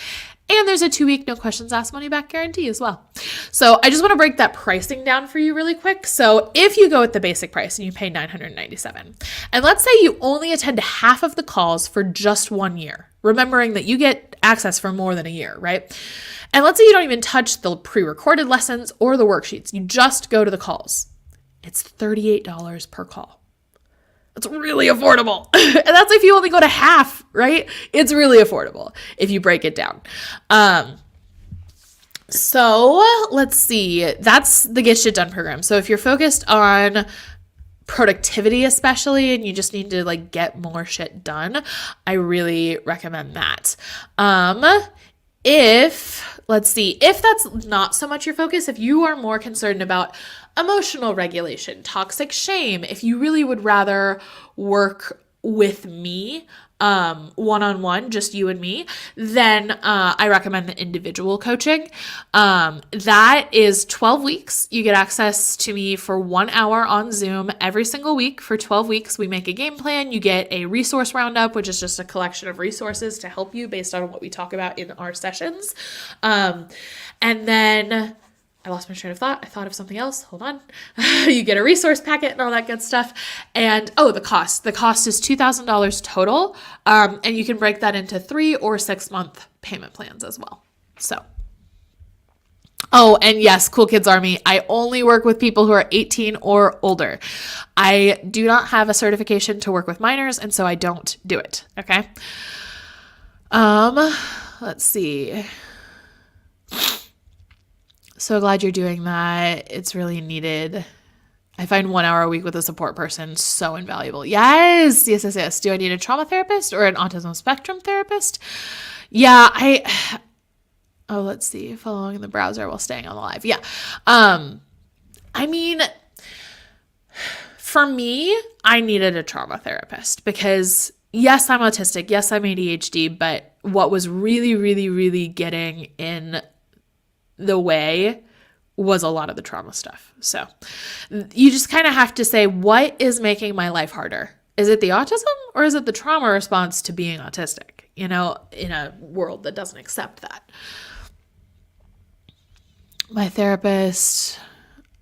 And there's a 2-week no questions asked money back guarantee as well. So I just want to break that pricing down for you really quick. So if you go with the basic price and you pay $997, and let's say you only attend half of the calls for just 1 year, remembering that you get access for more than a year, right? And let's say you don't even touch the pre-recorded lessons or the worksheets, you just go to the calls. It's $38 per call. It's really affordable. And that's if you only go to half, right? It's really affordable if you break it down. So let's see. That's the Get Shit Done program. So if you're focused on productivity especially, and you just need to like get more shit done, I really recommend that. If that's not so much your focus, if you are more concerned about emotional regulation, toxic shame, if you really would rather work with me one-on-one, just you and me, then I recommend the individual coaching. That is 12 weeks. You get access to me for 1 hour on Zoom every single week for 12 weeks. We make a game plan. You get a resource roundup, which is just a collection of resources to help you based on what we talk about in our sessions. And then I lost my train of thought. I thought of something else. Hold on. You get a resource packet and all that good stuff. And the cost. The cost is $2,000 total. And you can break that into 3 or 6 month payment plans as well. So, and yes, Cool Kids Army, I only work with people who are 18 or older. I do not have a certification to work with minors, and so I don't do it. Okay. Let's see. So glad you're doing that. It's really needed. I find 1 hour a week with a support person so invaluable. Yes. Do I need a trauma therapist or an autism spectrum therapist? Yeah, let's see. Following in the browser while staying on the live. Yeah. I mean, for me, I needed a trauma therapist because yes, I'm autistic. Yes, I'm ADHD, but what was really, really, really getting in the way was a lot of the trauma stuff. So you just kind of have to say, what is making my life harder? Is it the autism or is it the trauma response to being autistic, in a world that doesn't accept that? My therapist,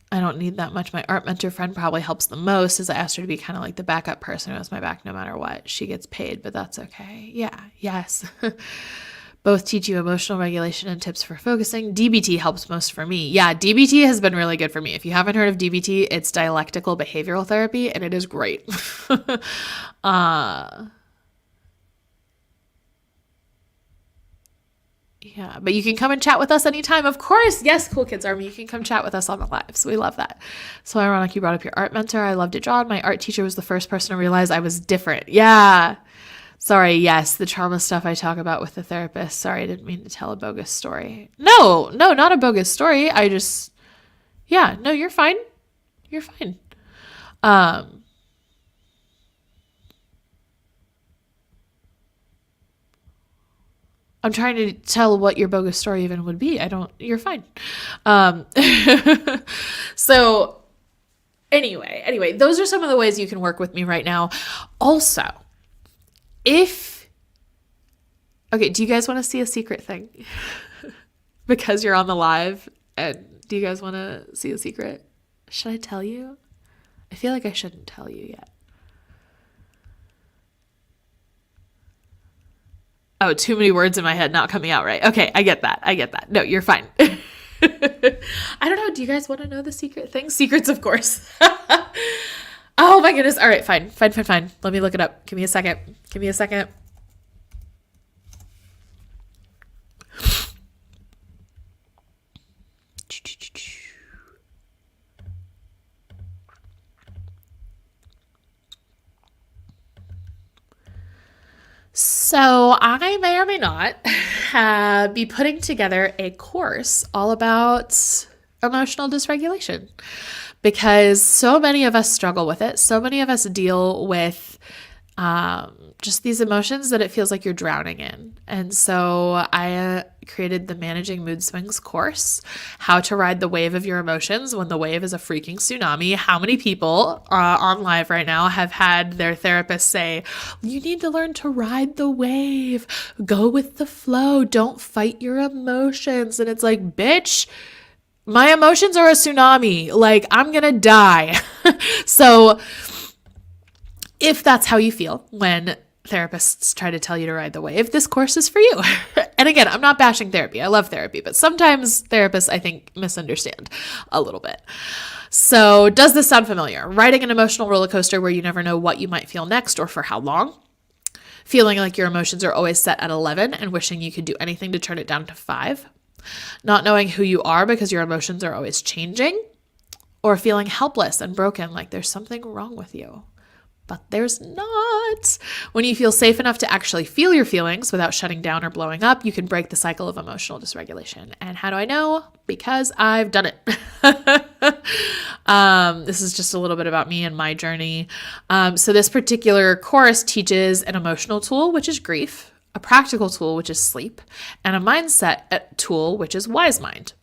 I don't need that much. My art mentor friend probably helps the most, as I asked her to be kind of like the backup person who has my back no matter what. She gets paid, but that's okay. Yeah. Yes. Both teach you emotional regulation and tips for focusing. DBT helps most for me. Yeah, DBT has been really good for me. If you haven't heard of DBT, it's dialectical behavioral therapy, and it is great. Yeah, but you can come and chat with us anytime. Of course. Yes, Cool Kids Army. You can come chat with us on the lives. We love that. So ironic you brought up your art mentor. I loved it, John. My art teacher was the first person to realize I was different. Yeah. Sorry, yes, the trauma stuff I talk about with the therapist. Sorry, I didn't mean to tell a bogus story. No, not a bogus story. No, you're fine. You're fine. I'm trying to tell what your bogus story even would be. You're fine. So anyway, those are some of the ways you can work with me right now. Also, do you guys want to see a secret thing? Because you're on the live, and do you guys want to see a secret? Should I tell you? I feel like I shouldn't tell you yet. Oh, too many words in my head not coming out right. Okay, I get that. No, you're fine. I don't know. Do you guys want to know the secret thing? Secrets, of course. Oh my goodness. All right, fine. Let me look it up. Give me a second. So I may or may not be putting together a course all about emotional dysregulation, because so many of us struggle with it. So many of us deal with just these emotions that it feels like you're drowning in. And so I created the Managing Mood Swings course, how to ride the wave of your emotions when the wave is a freaking tsunami. How many people on live right now have had their therapist say, you need to learn to ride the wave, go with the flow, don't fight your emotions. And it's like, bitch, my emotions are a tsunami. Like, I'm going to die. So if that's how you feel when therapists try to tell you to ride the wave, this course is for you. And again, I'm not bashing therapy. I love therapy, but sometimes therapists, I think, misunderstand a little bit. So does this sound familiar? Riding an emotional roller coaster where you never know what you might feel next or for how long. Feeling like your emotions are always set at 11 and wishing you could do anything to turn it down to 5. Not knowing who you are because your emotions are always changing. Or feeling helpless and broken, like there's something wrong with you. But there's not. When you feel safe enough to actually feel your feelings without shutting down or blowing up, you can break the cycle of emotional dysregulation. And how do I know? Because I've done it. This is just a little bit about me and my journey. So this particular course teaches an emotional tool, which is grief, a practical tool, which is sleep, and a mindset tool, which is wise mind.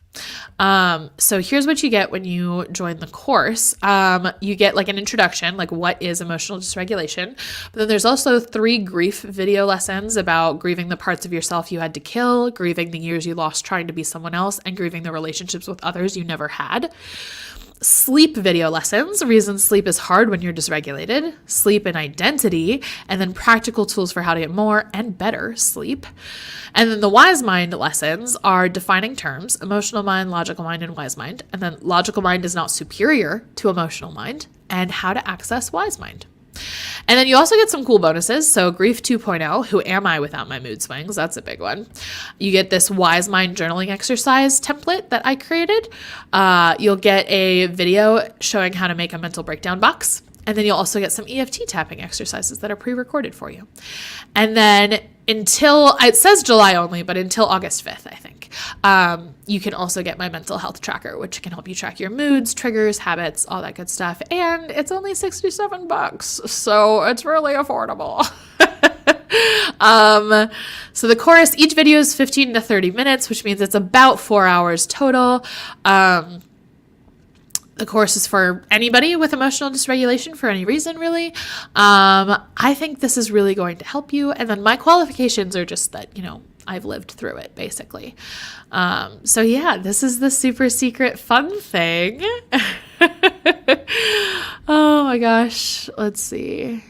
So here's what you get when you join the course. You get like an introduction, like what is emotional dysregulation, but then there's also 3 grief video lessons about grieving the parts of yourself you had to kill, grieving the years you lost trying to be someone else, and grieving the relationships with others you never had. Sleep video lessons, reasons sleep is hard when you're dysregulated, sleep and identity, and then practical tools for how to get more and better sleep. And then the wise mind lessons are defining terms, emotional mind, logical mind, and wise mind. And then logical mind is not superior to emotional mind, and how to access wise mind. And then you also get some cool bonuses. So Grief 2.0, who am I without my mood swings? That's a big one. You get this wise mind journaling exercise template that I created. You'll get a video showing how to make a mental breakdown box. And then you'll also get some EFT tapping exercises that are pre-recorded for you. And then until, it says July only, but until August 5th, I think, you can also get my mental health tracker, which can help you track your moods, triggers, habits, all that good stuff. And it's only $67, so it's really affordable. So the course, each video is 15 to 30 minutes, which means it's about 4 hours total. The course is for anybody with emotional dysregulation for any reason, really. I think this is really going to help you. And then my qualifications are just that, I've lived through it, basically. So yeah, this is the super secret fun thing. Oh my gosh. Let's see.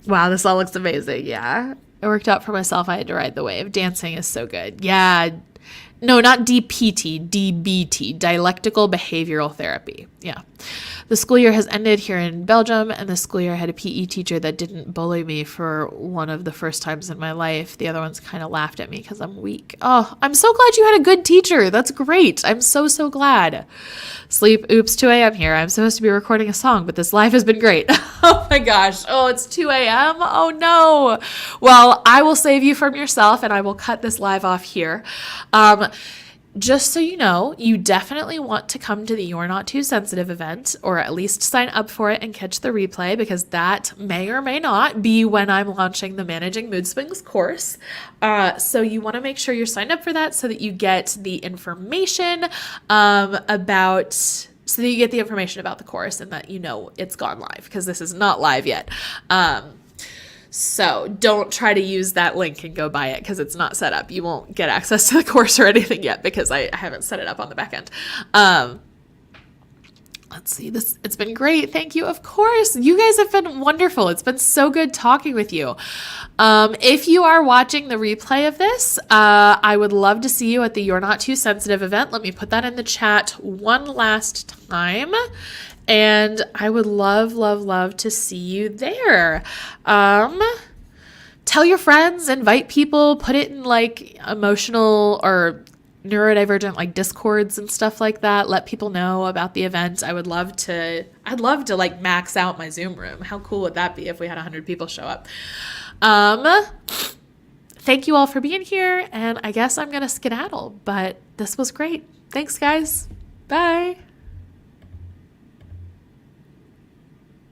Wow, this all looks amazing. Yeah. It worked out for myself. I had to ride the wave. Dancing is so good. Yeah. No, not DPT, DBT, dialectical behavioral therapy. Yeah. The school year has ended here in Belgium, and the school year I had a PE teacher that didn't bully me for one of the first times in my life. The other ones kind of laughed at me because I'm weak. Oh, I'm so glad you had a good teacher. That's great. I'm so, so glad. Sleep, oops, 2 a.m. here. I'm supposed to be recording a song, but this live has been great. Oh my gosh. Oh, it's 2 a.m. Oh no. Well, I will save you from yourself, and I will cut this live off here. Just so you know, you definitely want to come to the You're Not Too Sensitive event, or at least sign up for it and catch the replay, because that may or may not be when I'm launching the Managing Mood Swings course. So you want to make sure you're signed up for that so that you get the information about the course, and that it's gone live, because this is not live yet. So don't try to use that link and go buy it, because it's not set up. You won't get access to the course or anything yet, because I haven't set it up on the back end. Let's see, it's been great. Thank you. Of course, you guys have been wonderful. It's been so good talking with you. If you are watching the replay of this, I would love to see you at the You're Not Too Sensitive event. Let me put that in the chat one last time. And I would love, love, love to see you there. Tell your friends, invite people, put it in like emotional or neurodivergent like Discords and stuff like that. Let people know about the event. I'd love to like max out my Zoom room. How cool would that be if we had 100 people show up? Thank you all for being here. And I guess I'm going to skedaddle, but this was great. Thanks, guys. Bye.